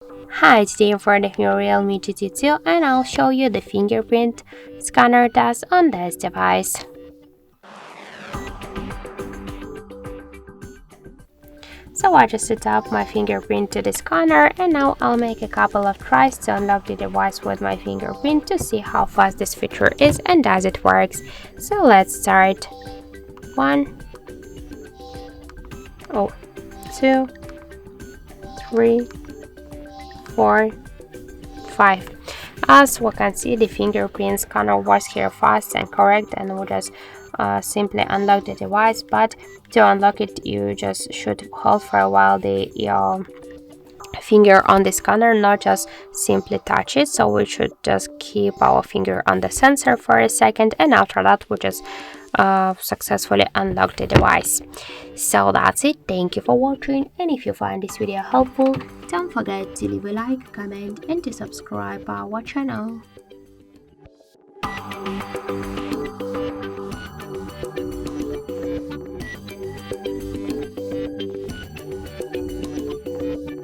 Hi, today I'm for the new Realme GT2 and I'll show you the fingerprint scanner test on this device. So I just set up my fingerprint to the scanner and now I'll make a couple of tries to unlock the device with my fingerprint to see how fast this feature is and does it works. So let's start. 1, 2, 3, 4, 5. As we can see, the fingerprint scanner works here fast and correct, and we just simply unlock the device. But to unlock it, you just should hold for a while the finger on the scanner, not just simply touch it. So we should just keep our finger on the sensor for a second, and after that we just successfully unlock the device. So that's it. Thank you for watching, and if you find this video helpful, don't forget to leave a like, comment and to subscribe our channel.